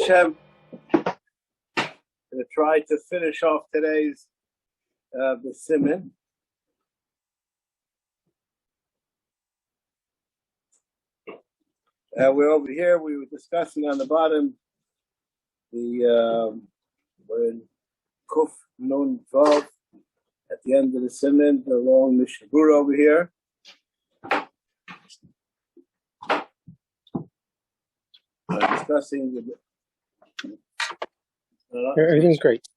Hashem, I'm going to try to finish off today's the Siman. We're over here. We were discussing on the bottom we're in Kuf Nun Vav at the end of the Siman, the long Mishnah Berurah over here. Discussing everything's great.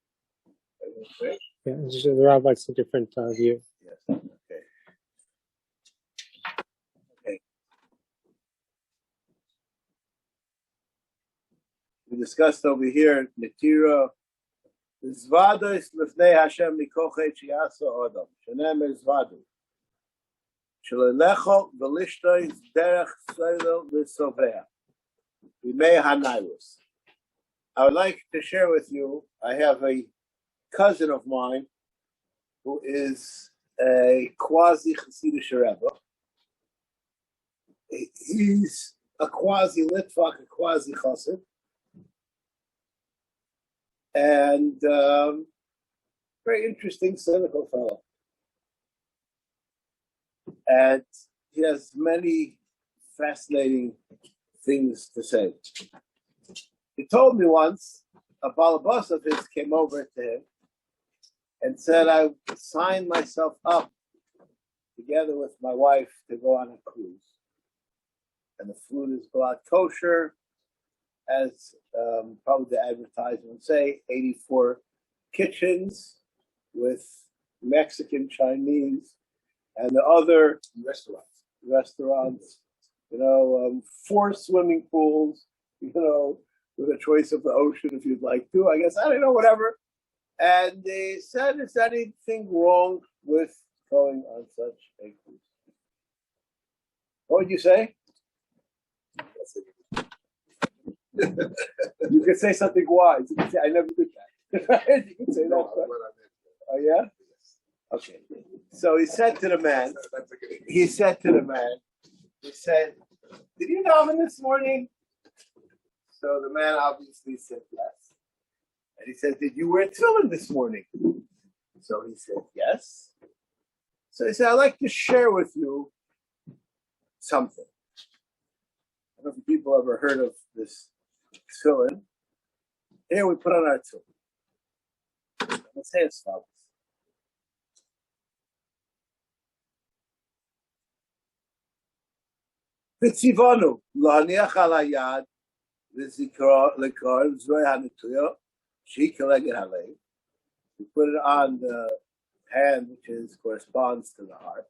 Everything's great. Yeah, just, the Rav likes a different view. Yes. Okay. We discussed over here Netira Zvado is lifnei Hashem mikochet shiaso adam. Shenem zvado. Shalelecho v'lishtoi derech soilo v'sovea. V'mei hanayus. I would like to share with you, I have a cousin of mine who is a quasi-Chassidish Rebbe. He's a quasi-Litvak, a quasi-Chassid. And very interesting, cynical fellow. And he has many fascinating things to say. He told me once, a balabas of his came over to him and said, I signed myself up together with my wife to go on a cruise. And the food is blood kosher, as probably the advertisement would say, 84 kitchens with Mexican, Chinese, and the other restaurants, 4 swimming pools, with a choice of the ocean if you'd like to, I guess, I don't know, whatever. And they said, is there anything wrong with going on such a cruise? What would you say? You could say something wise. You could say, I never did that. You could say that. Oh, yeah? Okay. So he said to the man, he said, did you daven this morning? So the man obviously said yes. And he said, did you wear tefillin this morning? So he said yes. So he said, I'd like to share with you something. I don't know if people ever heard of this tefillin. Here we put on our tefillin. Let's say as follows. V'tzivanu l'haniach alayad v'zikar lekar v'zroi hanituyo she'ikeleged halei. We put it on the hand, which corresponds to the heart.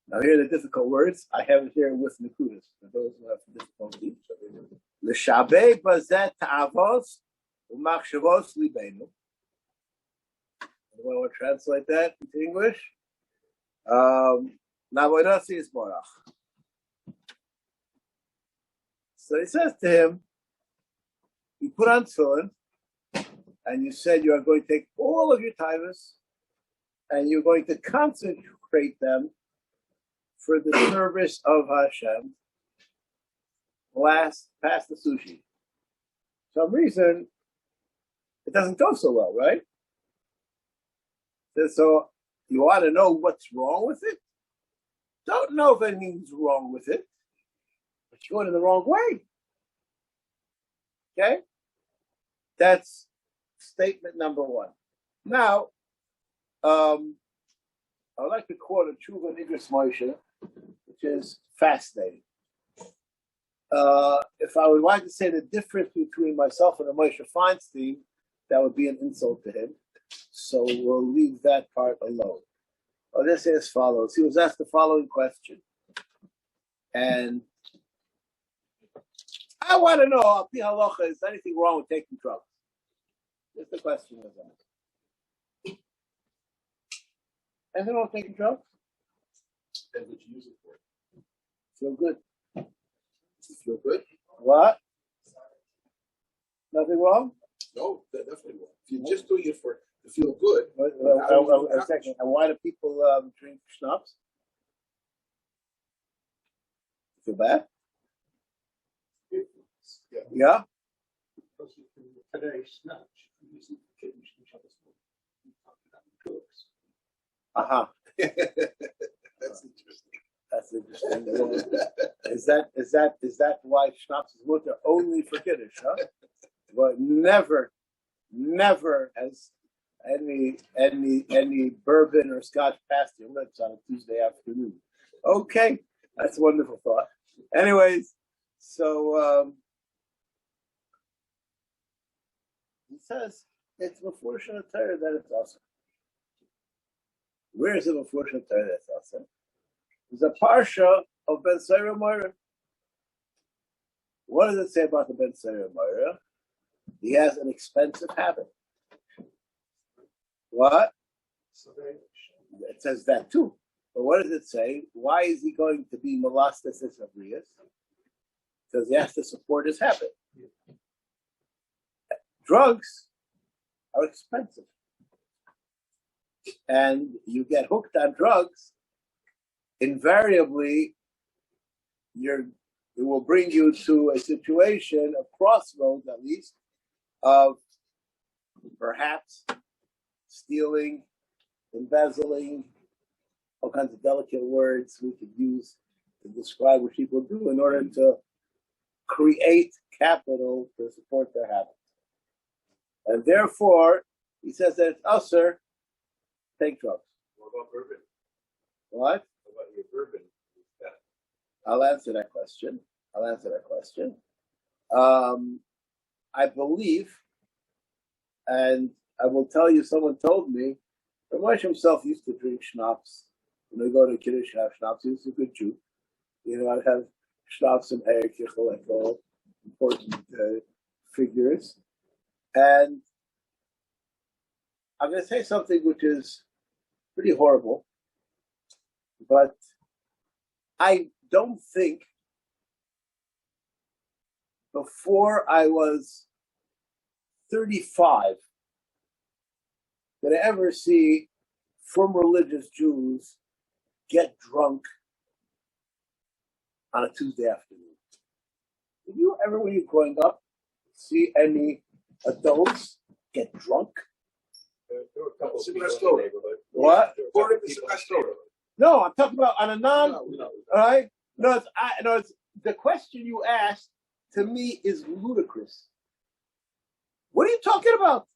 Now here are the difficult words. I have it here with Nikudas for those who have difficulty. L'shabei bazet ta'avos u'machshavos libenu. Anyone want to translate that into English? Navoidasi is borach. So he says to him, you put on tefillin, and you said you are going to take all of your tithas, and you're going to consecrate them for the service of Hashem. Past the sushi. For some reason, it doesn't go so well, right? So you want to know what's wrong with it? Don't know if anything's wrong with it, but you're going in the wrong way. Okay? That's statement number 1. Now, I would like to quote a Tshuva Nigras Moshe, which is fascinating. If I would like to say the difference between myself and a Moshe Feinstein, that would be an insult to him. So we'll leave that part alone. I'll just say as follows. He was asked the following question. And I want to know, Al Pi Halacha, is anything wrong with taking drugs? Just the question was asked. Anything wrong with taking drugs? Depends what you use it for. Feel good. Feel good? What? Nothing wrong? No, definitely wrong. If you're just doing it to feel good. A second. And why do people drink schnapps? Feel bad? Yeah. Yeah? Today's not using kittens and Shabbos. Uh-huh. That's interesting. That's interesting. Is that why schnapps is mutter only for Kiddush, huh? But never has any bourbon or scotch passed your lips on a Tuesday afternoon. Okay, that's a wonderful thought. Anyways, so he says it's before Shana Torah that it's awesome. Where is it before Shana Torah that's awesome? There's a parsha of Ben Sarah Moira. What does it say about the Ben Sarah Moira? He has an expensive habit. What? It says that too. But what does it say? Why is he going to be molested as Abrius? Because he has to support his habit. Drugs are expensive. And you get hooked on drugs, invariably, it will bring you to a situation, a crossroads at least, of perhaps stealing, embezzling, all kinds of delicate words we could use to describe what people do in order to create capital to support their habits. And therefore, he says that it's usher, take drugs. What about bourbon? What? What about your bourbon? I'll answer that question. I believe, and I will tell you, someone told me, Ramesh himself used to drink schnapps. When we go to Kiddush, have schnapps. He was a good Jew. I'd have schnapps and Eir Kichel, like all important figures. And I'm going to say something which is pretty horrible, but I don't think before I was 35 did I ever see from religious Jews get drunk on a Tuesday afternoon. Did you ever, when you were growing up, see any adults get drunk? There were a couple of people in the neighborhood. What? No, I'm talking about on a non. no. All right. No, it's the question you asked to me is ludicrous. What are you talking about?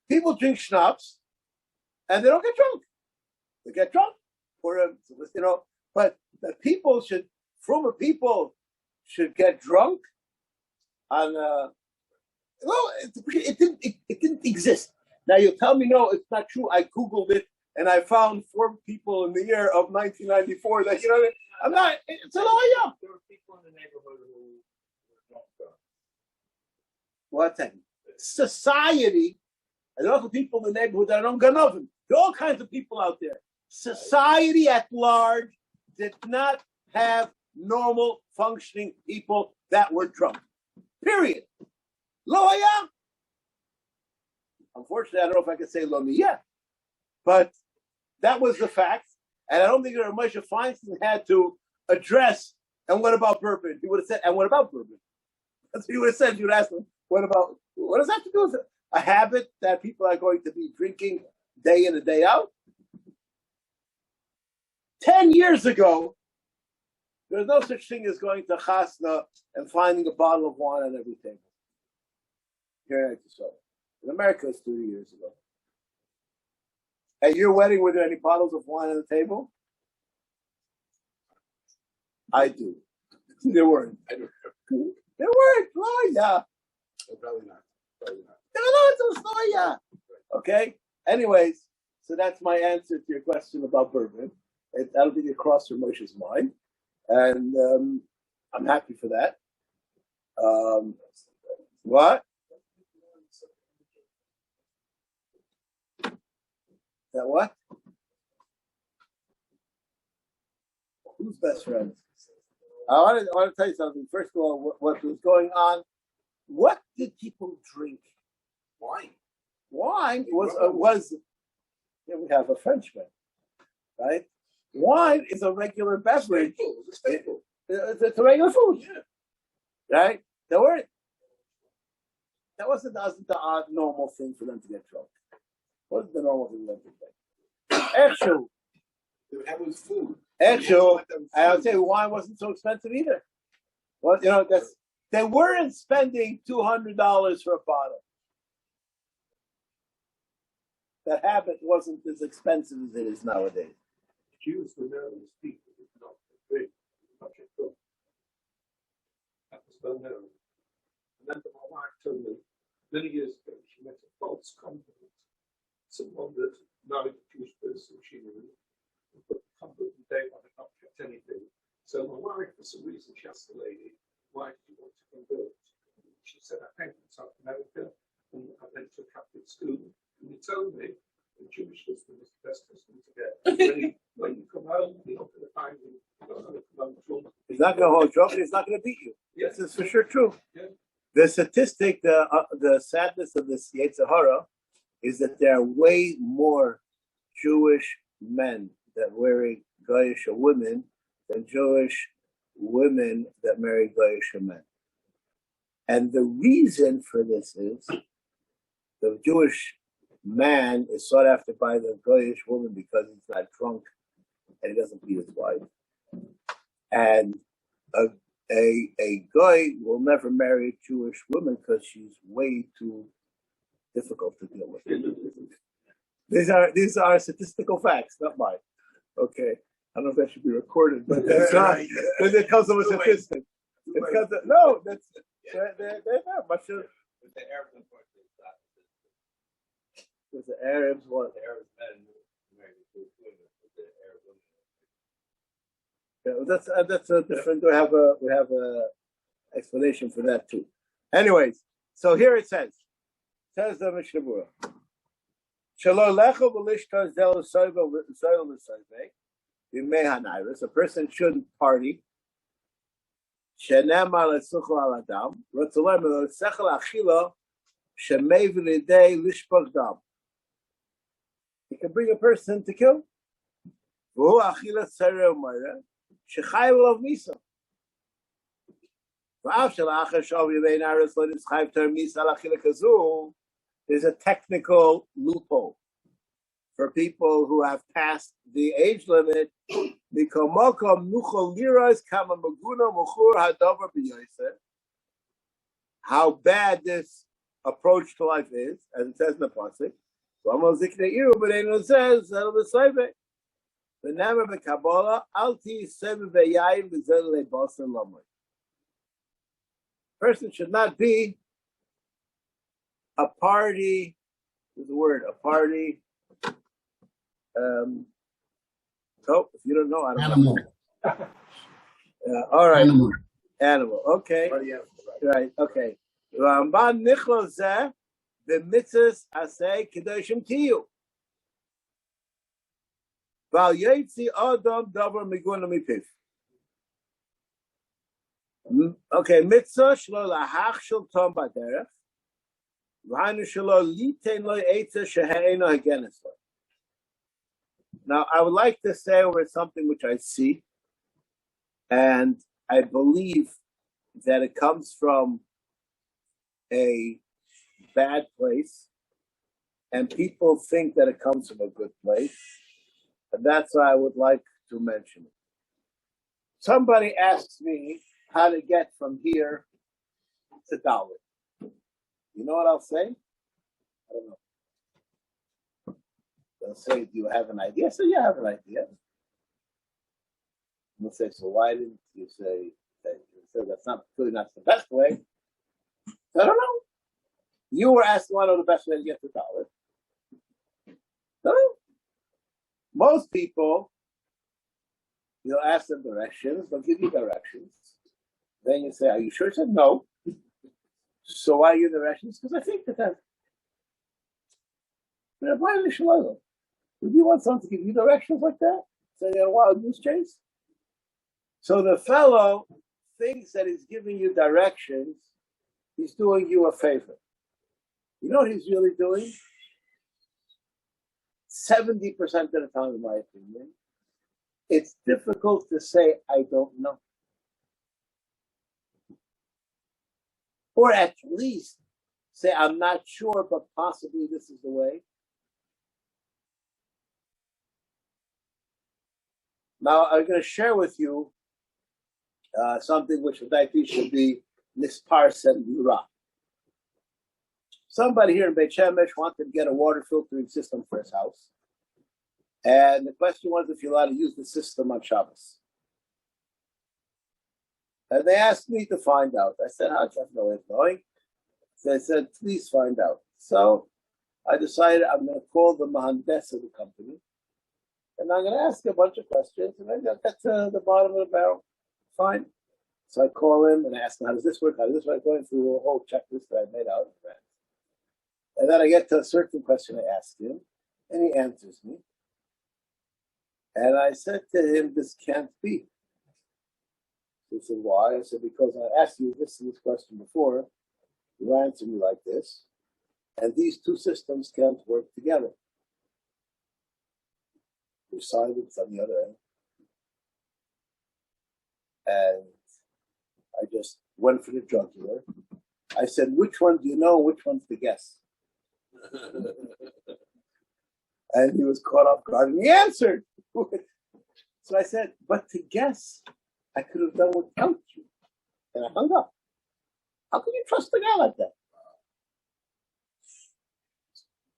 People drink schnapps and they don't get drunk. They get drunk, but the people former people should get drunk on. It didn't exist. Now you tell me no, it's not true. I googled it and I found 4 people in the year of 1994 that I'm not. It's a lie. There were people in the neighborhood who were drunk. What thing? Society. I know the people in the neighborhood that don't get nothing. There are all kinds of people out there. Society at large did not have normal functioning people that were drunk. Period. Lo haya. Unfortunately, I don't know if I can say lo miyeh, but that was the fact. And I don't think that Moshe Feinstein had to address, and what about bourbon? He would have said, and what about bourbon? That's what he would have said. You would ask him, what does that have to do with it? A habit that people are going to be drinking day in and day out? 10 years ago, there was no such thing as going to Chasna and finding a bottle of wine on every table. Here in America, it's 30 years ago. At your wedding, were there any bottles of wine on the table? I do. There weren't. I don't There weren't. Oh, yeah. Probably not. No, it's a story, yeah. Okay. Anyways, so that's my answer to your question about bourbon. I don't think it crossed your Moshe's mind, and I'm happy for that. What? That what? Who's best friends? I want to tell you something. First of all, what was going on? What did people drink? Wine. Wine was. Here we have a Frenchman, right? Wine is a regular beverage. It's a staple. It's a regular food, Yeah. right? There weren't. That wasn't the normal thing for them to get drunk. Wasn't the normal thing for them to get. Actually, They would have his food. I'll tell you, wine wasn't so expensive either. Well, they weren't spending $200 for a bottle. That habit wasn't as expensive as it is nowadays. Jews were known as people who did not agree. That was well known. And then my wife told me many years ago she met a false compliment. Someone that married a Jewish person she knew and put the compliment day on and not kept anything. So my wife, for some reason, she asked the lady, why did you want to convert? She said, I came from South America and I went to a Catholic school. And he told me the Jewish husband is the best husband to get. When you come home, you're not going to find him. You're not going to come home drunk. He's not going to hold drunk, and he's not going to beat you. Yes. This is for sure true. Yeah. The statistic, the sadness of this Yetzer Hara is that there are way more Jewish men that marry Goyish women than Jewish women that marry Goyish men. And the reason for this is the Jewish man is sought after by the Goyish woman because he's not drunk and he doesn't beat his wife. And a Goy will never marry a Jewish woman because she's way too difficult to deal with. These are statistical facts, not mine. Okay. I don't know if that should be recorded, but that's not. Because it comes from a statistic. They're not much of. With the Arabs, what? The Arabs men married Jewish women, with the Arab women. Yeah, that's a different. We have a explanation for that too. Anyways, so here it says the Mishnah Berurah. Shelo lecho v'lishtar zel soivel l'soivek b'mei hanairos. A person shouldn't party. Shenemar lesuchol al adam. Rotzolem le'sechel achila shemei v'lidei lishpach dam. He can bring a person to kill. V'hu achila tzareh u'mayra shechayev olav misa. V'av shelachar shal v'yivei naros lo nischayev tar misa al achila kazu. There's a technical loophole for people who have passed the age limit. How bad this approach to life is, as it says in the pasuk. Person should not be a party. What's the word? A party. If you don't know, I don't know. All right. Animal. Okay. Right. Okay. Ramban nichol zeh b'mitzvos asay kedoshim tiyu. Val yetzi adam davar miguna mipiv. Okay. Mitzvah shlo lahach shel tom baderech. V'hanu shelo litein lo eitza sheheino hagenes lo. Now, I would like to say over something which I see, and I believe that it comes from a bad place, and people think that it comes from a good place, and that's why I would like to mention it. Somebody asks me how to get from here to Dollar. You know what I'll say? I don't know. They'll say, do you have an idea? So yeah, I have an idea. And they'll say, so why didn't you say that? So that's clearly not the best way. So I don't know. You were asked, want to know the best way to get to Dollar. No. Most people, you'll ask them directions, they'll give you directions. Then you say, are you sure? I said, no. So why are you directions? Because I think that. Why are you would you want someone to give you directions like that? Say you're a wild goose chase? So the fellow thinks that he's giving you directions, he's doing you a favor. You know what he's really doing? 70% of the time, in my opinion, it's difficult to say, I don't know. Or at least say, I'm not sure, but possibly this is the way. Now, I'm going to share with you something which I think should be Misparsen Berurah. Somebody here in Beit Shemesh wanted to get a water filtering system for his house. And the question was if you're allowed to use the system on Shabbos. And they asked me to find out. I said, how do you have no way of knowing? So I said, please find out. So I decided I'm going to call the Mahandes of the company. And I'm going to ask a bunch of questions. And maybe I'll get to the bottom of the barrel. Fine. So I call him and I ask him, how does this work? How does this work? Going through a whole checklist that I made out of that. And then I get to a certain question I asked him. And he answers me. And I said to him, this can't be. He said, why? I said, because I asked you this question before. You answered me like this. And these two systems can't work together. Your silence on the other end. And I just went for the jugular. I said, which one do you know? Which one's the guess? And he was caught off guard and he answered. So I said, but to guess, I could have done without you. And I hung up. How can you trust a guy like that?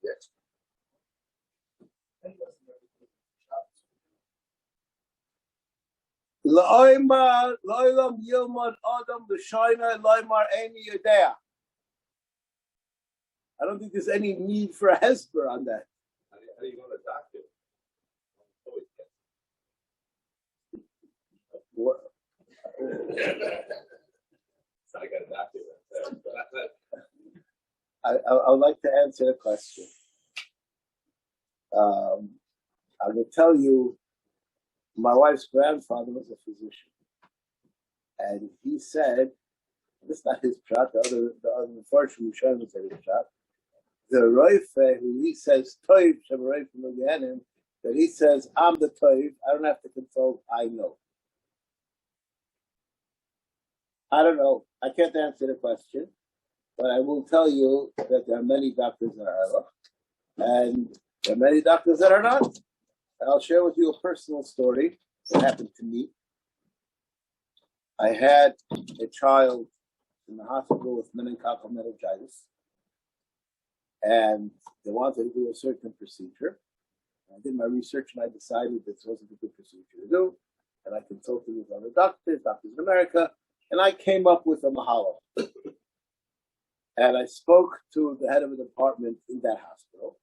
Yes. I don't think there's any need for a hesper on that. How do you go to the doctor? What? So I got a doctor. I would like to answer a question. I will tell you, my wife's grandfather was a physician. And he said, this is not his shot, the other unfortunately Shem said his shot. The Roife, who he says, Toiv, Shemarei from the that he says, I'm the Toiv, I don't have to consult, I know. I don't know. I can't answer the question, but I will tell you that there are many doctors that are halach, and there are many doctors that are not. And I'll share with you a personal story that happened to me. I had a child in the hospital with meningococcal meningitis, and they wanted to do a certain procedure. I did my research and I decided this wasn't a good procedure to do, and I consulted with other doctors in America, and I came up with a mahala. And I spoke to the head of the department in that hospital.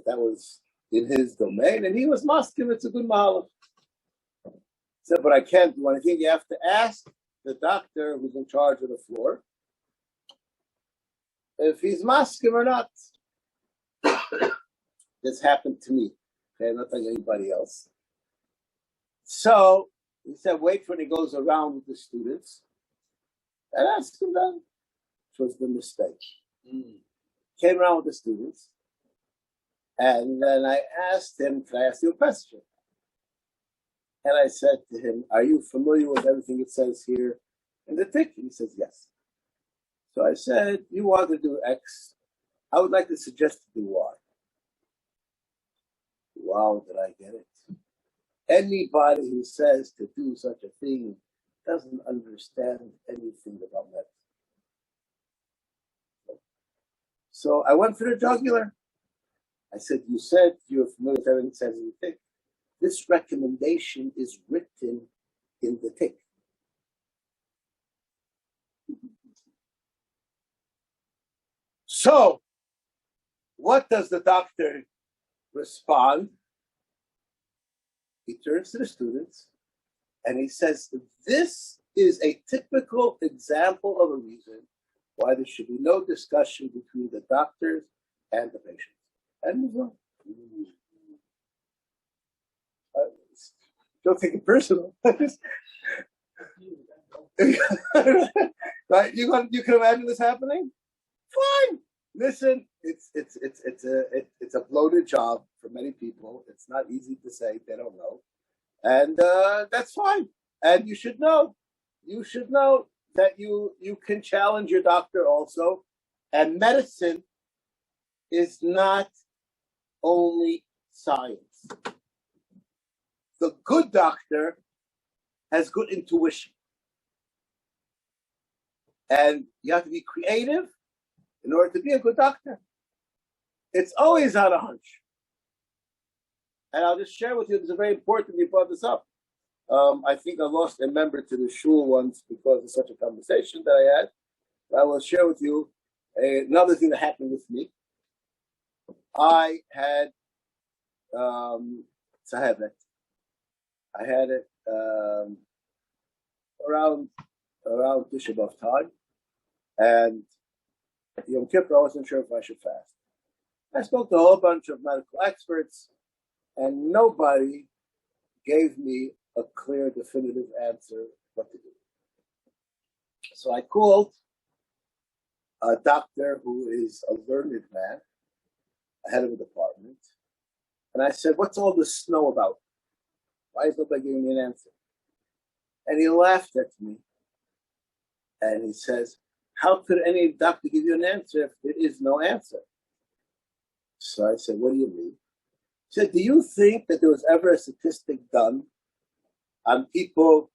That was in his domain, and he was masking it's a good mahala. He said, but I can't do anything. You have to ask the doctor who's in charge of the floor if he's masking or not. This happened to me. Okay, not like anybody else. So he said, wait when he goes around with the students and ask him then, which was the mistake. Came around with the students, and then I asked him, can I ask you a question? And I said to him, are you familiar with everything it says here in the tick? He says, yes. So I said, you want to do X. I would like to suggest to do Y. Wow, did I get it? Anybody who says to do such a thing doesn't understand anything about medicine. So I went for the jugular. I said, you said you're familiar with everything it says in the tick. This recommendation is written in the tick. So, what does the doctor respond? He turns to the students and he says, this is a typical example of a reason why there should be no discussion between the doctors and the patients. And move on. Don't take it personal. Right? You can imagine this happening? Fine. Listen, it's a bloated job for many people. It's not easy to say, they don't know. And that's fine. And you should know. You should know that you can challenge your doctor also. And medicine is not only science. The good doctor has good intuition. And you have to be creative in order to be a good doctor. It's always on a hunch. And I'll just share with you, this is very important you brought this up. I think I lost a member to the shul once because of such a conversation that I had. I will share with you another thing that happened with me. I had sahevet. I had it around Tisha B'Av time, and at Yom Kippur I wasn't sure if I should fast. I spoke to a whole bunch of medical experts, and nobody gave me a clear, definitive answer what to do. So I called a doctor who is a learned man, head of a department, and I said, "What's all this snow about? Why is nobody giving me an answer?" And he laughed at me, and he says, "How could any doctor give you an answer if there is no answer?" So I said, "What do you mean?" He said, "Do you think that there was ever a statistic done on people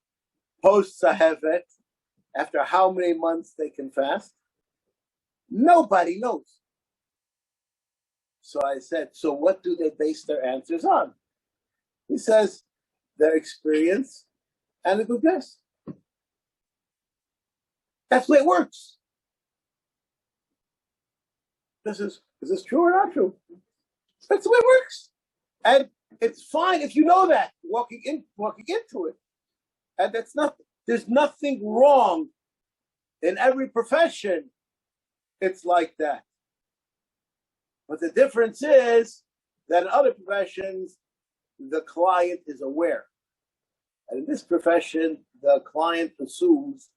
post-Sahevet after how many months they can fast? Nobody knows." So I said, "So what do they base their answers on?" He says, "Their experience and a good guess." That's the way it works. Is this true or not true? That's the way it works. And it's fine if you know that, walking into it. And there's nothing wrong in every profession. It's like that. But the difference is that in other professions, the client is aware. And in this profession, the client assumes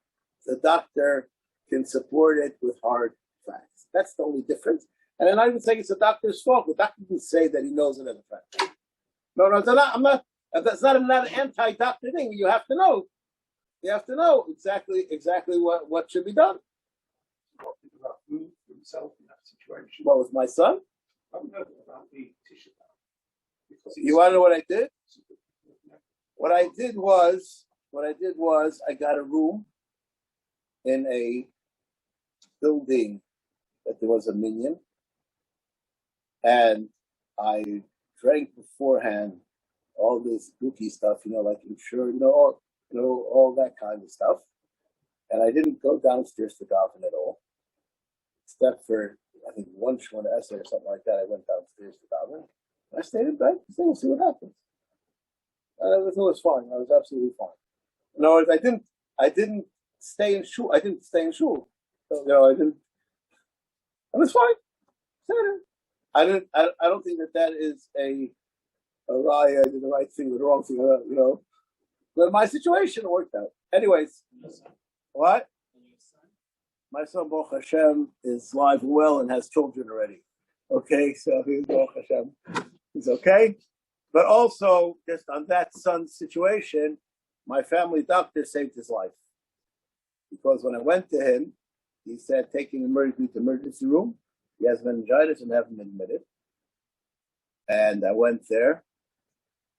the doctor can support it with hard facts. That's the only difference. And I'm not even saying it's the doctor's fault. The doctor can say that he knows it as a fact. No, that's not an anti-doctor thing. You have to know. You have to know exactly what should be done. Himself in that situation. What was my son? I don't know about the tissue. You want to know what I did? What I did was I got a room in a building that there was a minyan, and I drank beforehand all this bookie stuff, like insurance, all that kind of stuff. And I didn't go downstairs to daven at all. Except for, I think, one Shemona essay or something like that, I went downstairs to daven. I stayed in bed. So we'll see what happens. And everything was fine. I was absolutely fine. In other words, I didn't stay in shul. I didn't stay in shul. So, I didn't. It was fine. I don't think that is a lie. I did the right thing or the wrong thing. But my situation worked out. Anyways, what? My son Baruch Hashem is live and well and has children already. Okay, so he's Baruch Hashem. He's okay. But also, just on that son's situation, my family doctor saved his life. Because when I went to him, he said, taking emergency to emergency room, he has meningitis and haven't been admitted. And I went there,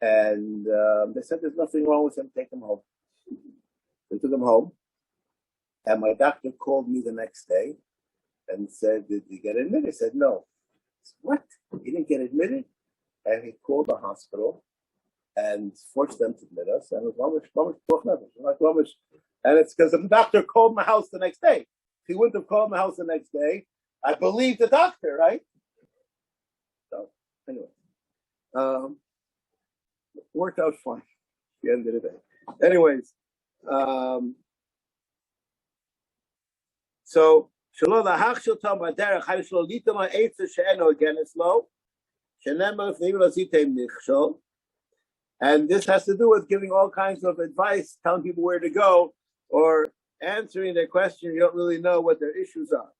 and they said there's nothing wrong with him, take him home. They took him home, and my doctor called me the next day and said, "Did you get admitted?" I said, "No." I said, "What? You didn't get admitted?" And he called the hospital and forced them to admit us. And it was and it's because the doctor called my house the next day. If he wouldn't have called my house the next day, I believed the doctor, right? So, anyway, worked out fine at the end of the day. Anyways, so Shelo lahachshil tam b'derech hayshlo litama eitzer she'eno again it's low. And this has to do with giving all kinds of advice, telling people where to go, or answering their question. You don't really know what their issues are.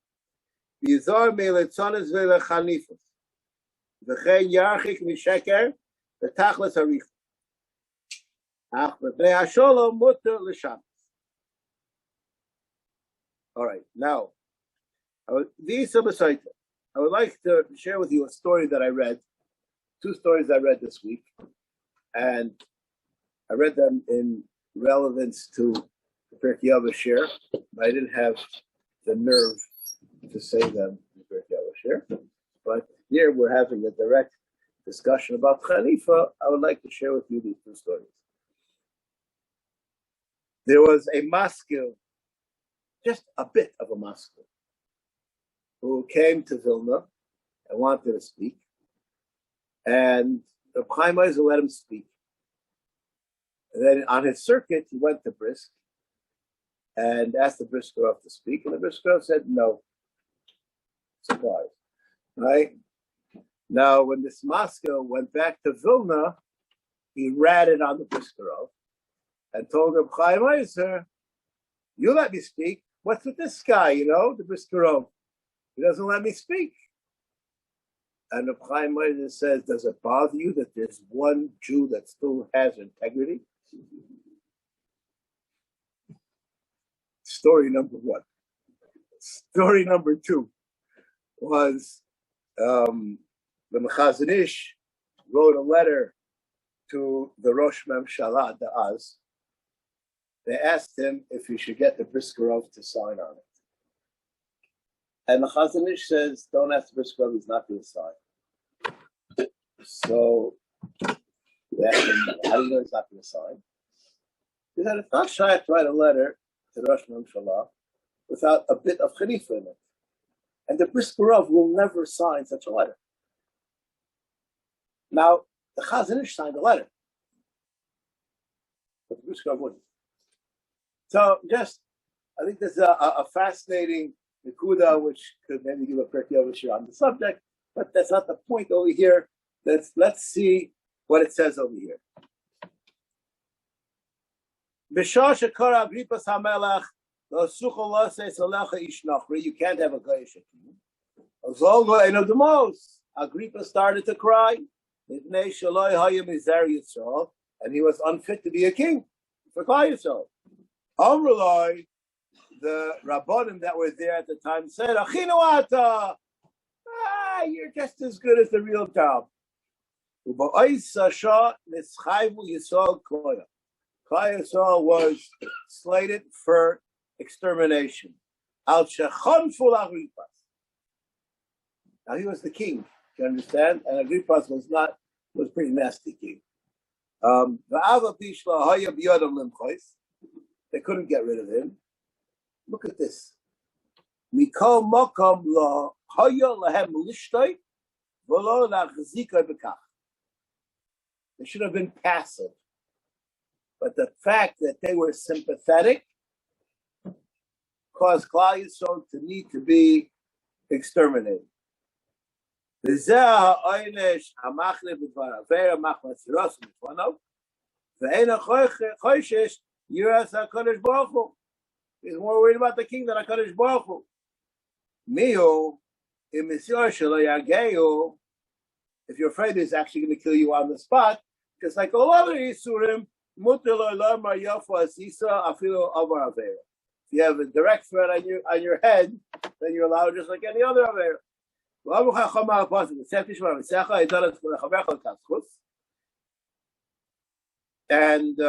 All right, now, I would like to share with you a story that I read, two stories I read this week, and I read them in relevance to the Pirkei Avos share, but I didn't have the nerve to say them in the Pirkei Avos share. But here we're having a direct discussion about Khalifa. I would like to share with you these two stories. There was a maskil, just a bit of a maskil, who came to Vilna and wanted to speak, and the Chaim Ozer let him speak. And then on his circuit, he went to Brisk and asked the Briskerov to speak, and the Briskerov said no. Surprise, right? Now, when this Moscow went back to Vilna, he ratted on the Briskerov and told him, Chaim Ozer, you let me speak. What's with this guy, the Briskerov? He doesn't let me speak. And the Chaim Ozer says, does it bother you that there's one Jew that still has integrity? Story number one. Story number two was the Chazon Ish wrote a letter to the Rosh Memshala, the Az. They asked him if he should get the Briskerov to sign on it. And the Chazon Ish says, don't ask the Briskerov, he's not going to sign. So they asked him, how do you know he's not going to sign? He said, it's not shy to write a letter to the Rosh Memshala without a bit of Khalifa in it. And the Briskerov will never sign such a letter. Now, the Chazon Ish signed the letter, but the Briskerov wouldn't. So I think there's a fascinating Nikuda, which could maybe give a Pirkei Avos on the subject, but that's not the point over here. Let's see what it says over here. You can't have a Goyish king. Agrippa started to cry, and he was unfit to be a king for Klal Yisrael. Amrulai, the Rabbanim that were there at the time said, Achinu you're just as good as the real job. Klal Yisrael was slated for extermination. Al Shechon Agrippas. Now he was the king, you understand? And Agrippas was a pretty nasty king. They couldn't get rid of him. Look at this. They should have been passive. But the fact that they were sympathetic caused Klal Yisrael to need to be exterminated. He's more worried about the king than HaKadosh Baruch Hu. If you're afraid he's actually going to kill you on the spot, just like all other Yisurim, if you have a direct threat on your head, then you're allowed just like any other Avera. And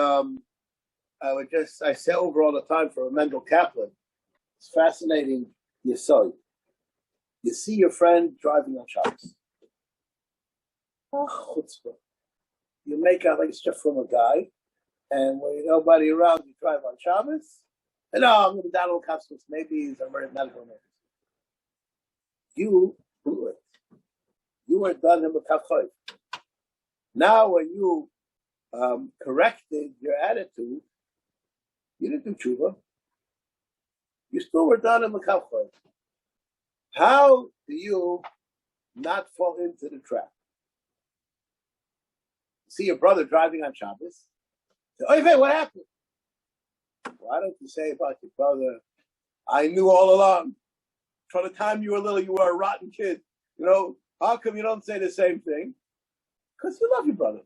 I say over all the time for Mendel Kaplan, it's fascinating. You see your friend driving on Shabbos. You make out like it's just from a guy, and when there's nobody around, you drive on Shabbos. And I'm going to download capsules. Maybe he's a medical emergency. You blew it. You were done in the kafchoy. Now, when you corrected your attitude, you didn't do tshuva. You still were done in the kafchoy. How do you not fall into the trap? See your brother driving on Shabbos. Say, oh, what happened? Why don't you say about your brother, I knew all along. From the time you were little, you were a rotten kid. How come you don't say the same thing? Because you love your brother.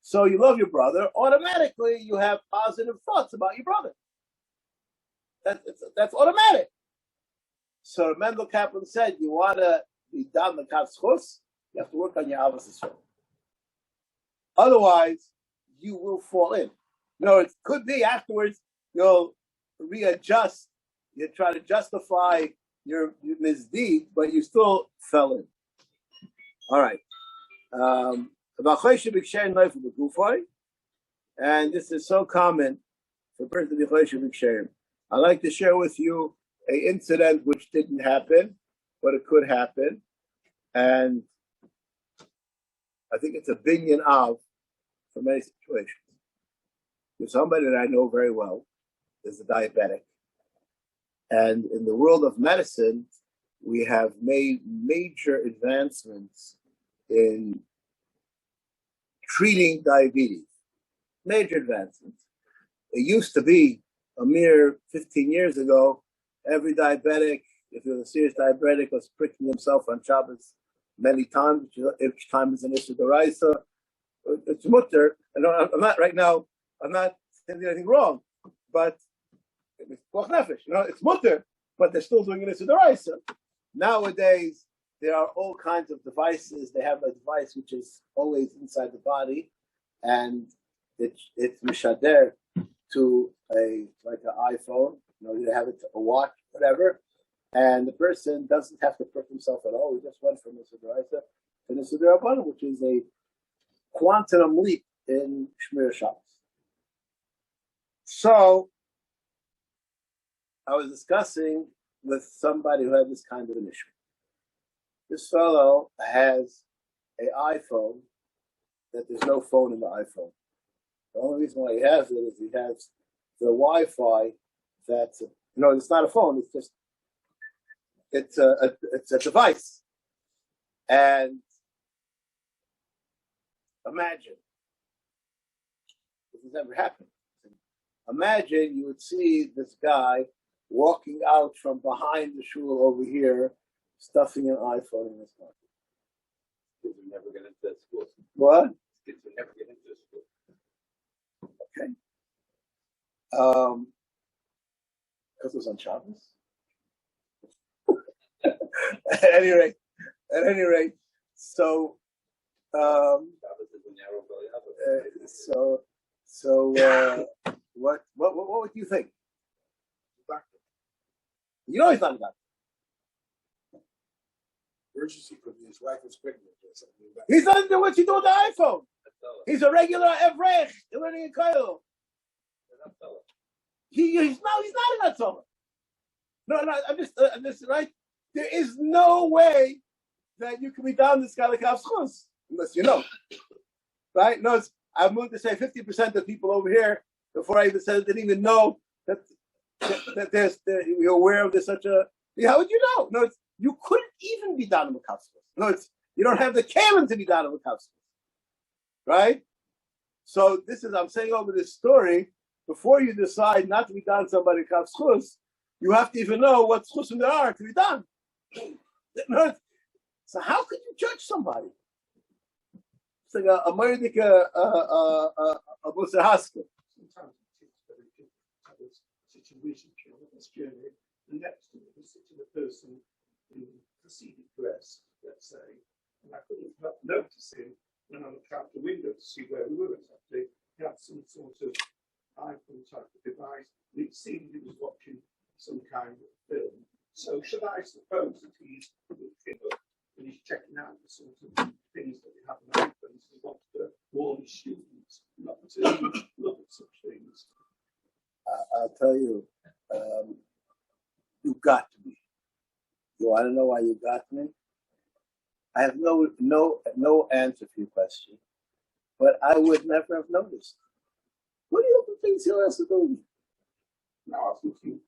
So you love your brother, automatically you have positive thoughts about your brother. That's automatic. So Mendel Kaplan said, you want to be done the Katzchus, you have to work on your Avos Yisrael. Otherwise, you will fall in. No, it could be afterwards you'll readjust, you try to justify your misdeed, but you still fell in. All right. And this is so common for a person to be Choshev B'Ksherim. I'd like to share with you an incident which didn't happen, but it could happen. And I think it's a binyan of for many situations. There's somebody that I know very well is a diabetic. And in the world of medicine, we have made major advancements in treating diabetes. Major advancements. It used to be a mere 15 years ago, every diabetic, if he was a serious diabetic, was pricking himself on Shabbos many times, each time is an issue d'oraisa. It's mutter. I'm not right now, I'm not saying anything wrong, but it's nefesh, it's mutter, but they're still doing an issue d'oraisa. Nowadays, there are all kinds of devices. They have a device which is always inside the body, and it's mishader to like an iPhone. You have it to a watch, whatever, and the person doesn't have to prick himself at all. We just went from Issa D'Oraisa to Issa D'Rabbanan, which is a quantum leap in Shmir Shabbos. So I was discussing with somebody who had this kind of an issue. This fellow has an iPhone that there's no phone in the iPhone. The only reason why he has it is he has the Wi-Fi that's, it's not a phone, it's a device. And imagine if this ever happened. Imagine you would see this guy walking out from behind the shul over here, stuffing an iPhone in his pocket. Kids are never get into that school. What? Kids will never get into school. Okay. Because it was on Shabbos. At any rate, so what would you think? You know he's not a doctor. Urgency could be his wife is pregnant or something. He's not doing what you do with the iPhone. He's a regular Evrech. You're learning in Kailo. He's not an Atzola. No, I'm just right. There is no way that you can be down this guy like Avschus, unless you know. Right? No, I'm willing to say 50% of people over here, before I even said it, didn't even know that you're aware of this such a. How would you know? No, you couldn't even be down in the Avschus. No, you don't have the kalim to be down in the Avschus. Right? So I'm saying over this story, before you decide not to be down somebody Avschus, you have to even know what schusim there are to be done. So how could you judge somebody? It's like a murdik, a Musa Haskell. Sometimes it's very difficult to have a situation on this journey. The next to it was sitting a person in Hasidic dress, let's say, and I couldn't help noticing when I looked out the window to see where we were exactly. He had some sort of iPhone type of device. It seemed he was watching some kind of film. So should I suppose that he's looking up and he's checking out the sort of things that we have on iPhone? He wants to warn his students not to look at such things. I'll tell you, you got to be. You want to know why you got me? I have no answer for your question, but I would never have noticed. What do you think things he has to do? No, I was looking.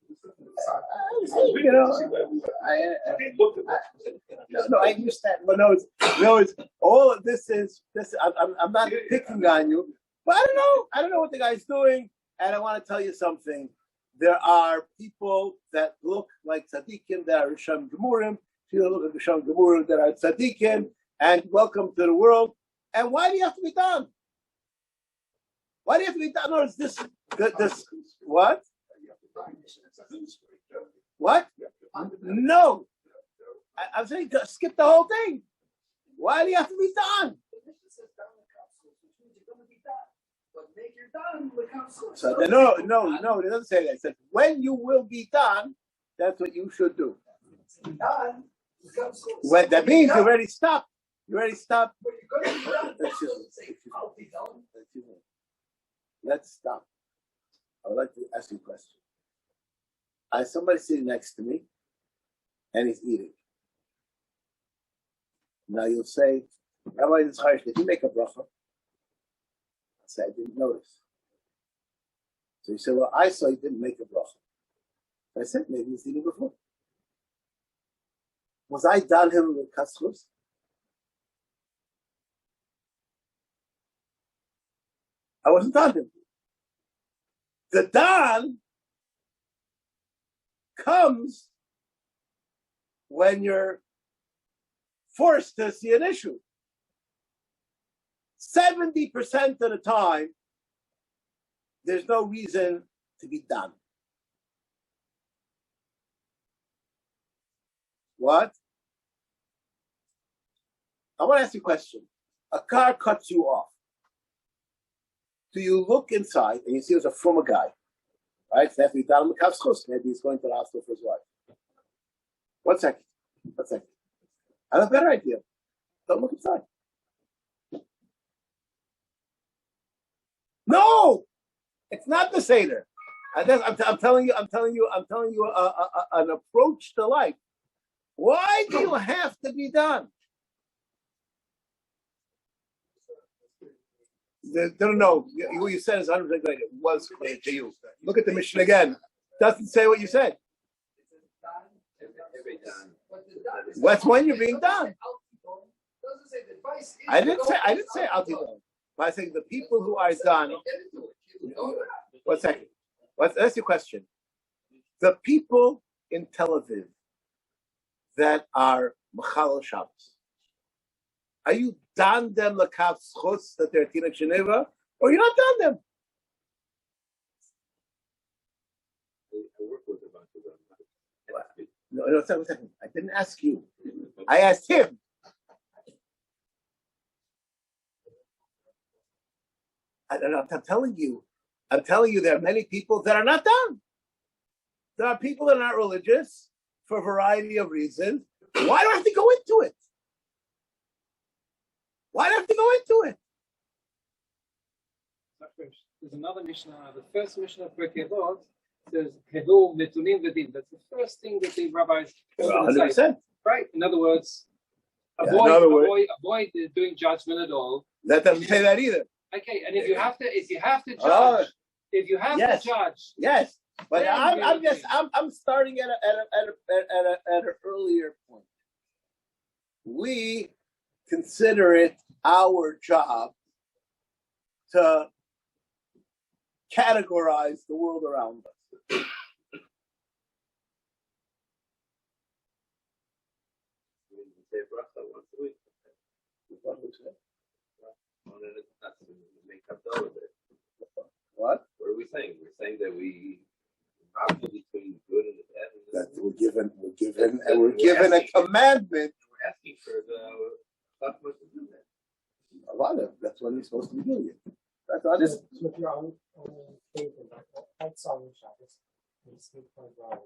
I understand. But no, it's all of this is this. I'm not picking on you, but I don't know what the guy's doing, and I want to tell you something. There are people that look like tzaddikim that are Rishon Gemurim, people look like Rishon Gemurim that are tzaddikim, and welcome to the world. And why do you have to be done? Why do you have to be done? No, it's this what? What? No. I'm saying skip the whole thing. Why do you have to be done? So no, it doesn't say that. It says when you will be done, that's what you should do. When that means you already stopped. You already stopped. Let's stop. I would like to ask you a question. I have somebody sitting next to me, and he's eating. Now you'll say, Rabbi Zachariash, did he make a bracha? I said, I didn't notice. So you said, well, I saw he didn't make a bracha. I said, maybe he's eating before. Was I done him with Kosher Cruise? I wasn't done him. The done comes when you're forced to see an issue. 70% of the time, there's no reason to be done. What? I want to ask you a question. A car cuts you off. Do you look inside and you see there's a former guy? Right? So maybe he's going to the hospital for his wife. 1 second. I have a better idea. Don't look inside. No! It's not the Seder. I'm telling you an approach to life. Why do you have to be done? No. What you said is 100% right. It was clear to you. Look at the Mishnah again. Doesn't say what you said. What's when you're being done? I didn't say altidon. But I think the people who are done. 1 second. That's your question. The people in Tel Aviv that are Machal Shabbos, are you done them lakav schutz that they're Tina Geneva, or you're not done them? No, 1 second. I didn't ask you. I asked him. I'm telling you there are many people that are not done. There are people that are not religious for a variety of reasons. Why do I have to go into it? There's another Mishnah. The first Mishnah of Pirkei Avot says Hedor Metunim V'Din. That's the first thing that the rabbis 100%. Right. In other words, avoid doing judgment at all. That doesn't say that either. Okay, and if you have to judge, to judge, yes. But I'm starting at an earlier point. We consider it our job to categorize the world around us. What? What are we saying? We're saying that we option between good and the bad. That we're given a commandment. We're asking for the customers to do that. A lot of that's what he's supposed to be doing. That's all this. So if you're on faith and outside of Shabbos, you sleep quite well.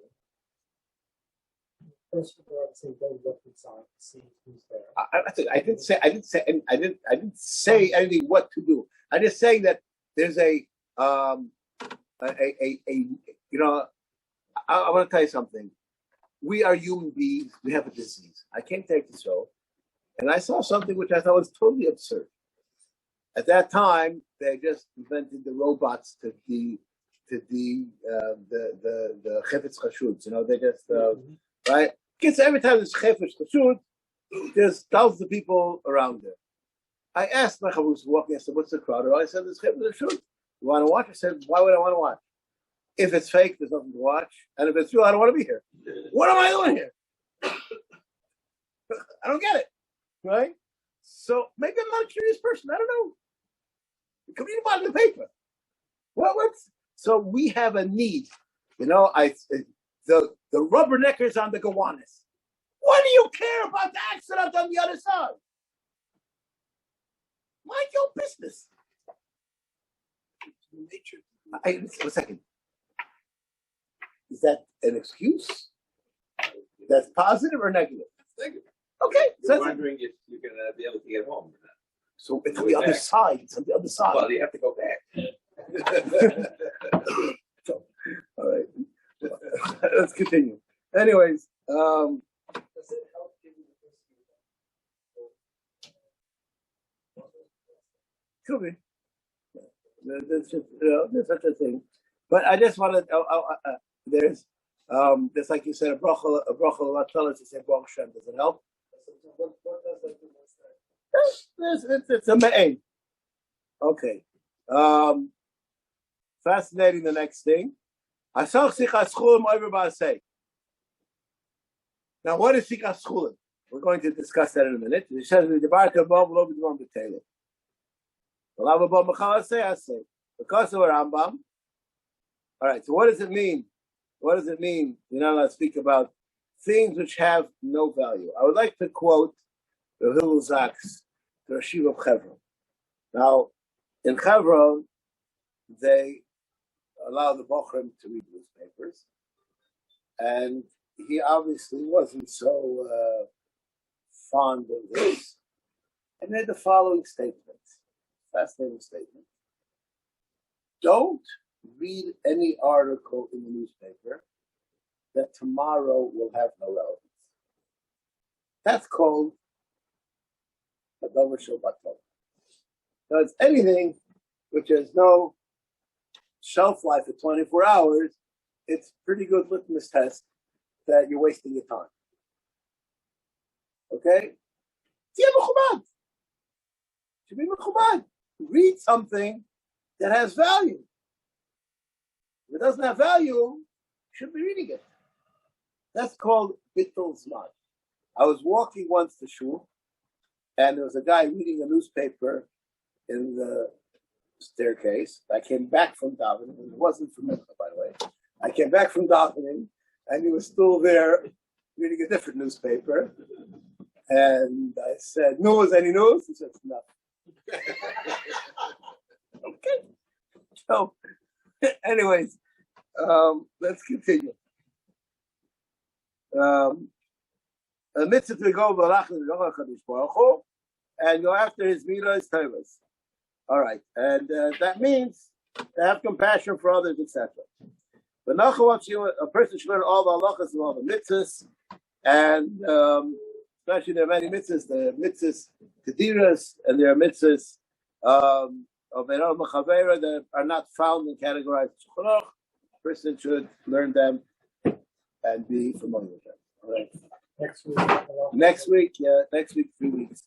First, I would say don't look inside to see who's there. I didn't say anything what to do. I'm just saying that there's I want to tell you something. We are human beings. We have a disease. I came to take the show, and I saw something which I thought was totally absurd. At that time, they just invented the robots to the chefetz chashuds. They just right. Because every time there's chefetz chashud, there's thousands of people around there. I asked my chavus walking. I said, "What's the crowd?" I said, "There's chefetz chashud. You want to watch?" I said, "Why would I want to watch? If it's fake, there's nothing to watch, and if it's real, I don't want to be here. What am I doing here? I don't get it, right? So maybe I'm not a curious person. I don't know. You can read about it in the paper. What's so we have a need, the rubberneckers on the Gowanus. What do you care about the accident on the other side? Mind your business. A second. Is that an excuse? That's positive or negative? Negative. Okay. You're wondering if you're going to be able to get home or not. So it's on the other side. It's on the other side. Well, you have to go back. So, all right. Let's continue. Anyways, Does it help give you the could be. There's just, there's such a thing. But I just wanted, there's like you said, a bracha latala to say Baruch Shem. Does it help? what does that do? What's that? It's a me'ain. Okay. Fascinating. The next thing. Now, what is sikas chulim? We're going to discuss that in a minute. It says the debarka above will be the Taylor. Because of a Rambam. All right. So what does it mean? What does it mean? You're not allowed to speak about things which have no value. I would like to quote the Hillel Zach's, the Rashiv of Hebron. Now, in Hebron, they allow the Bochrim to read newspapers, and he obviously wasn't so fond of this, and made the following statement, fascinating statement. Don't read any article in the newspaper that tomorrow will have no relevance. That's called a davar shel batel. Now, it's anything which has no shelf life of 24 hours, it's pretty good litmus test that you're wasting your time. Okay? Should be mechubad. Read something that has value. If it doesn't have value, you shouldn't be reading it. That's called bittul zman. I was walking once to shul, and there was a guy reading a newspaper in the staircase. I came back from davening, and it wasn't from Mincha, by the way. I came back from davening, and he was still there reading a different newspaper. And I said, "News? Any news?" He said, "No." Okay. So, anyways, let's continue. A mitzvah to go and go after his midas tovas. All right, and that means to have compassion for others, etc. But a person should learn all the halachas and all the mitzvahs, and especially there are many mitzvahs. There are mitzvahs kediras, and there are mitzvahs of Erol Machavera that are not found and categorized. A person should learn them and be familiar with them. All right. Next week. Next week, 3 weeks.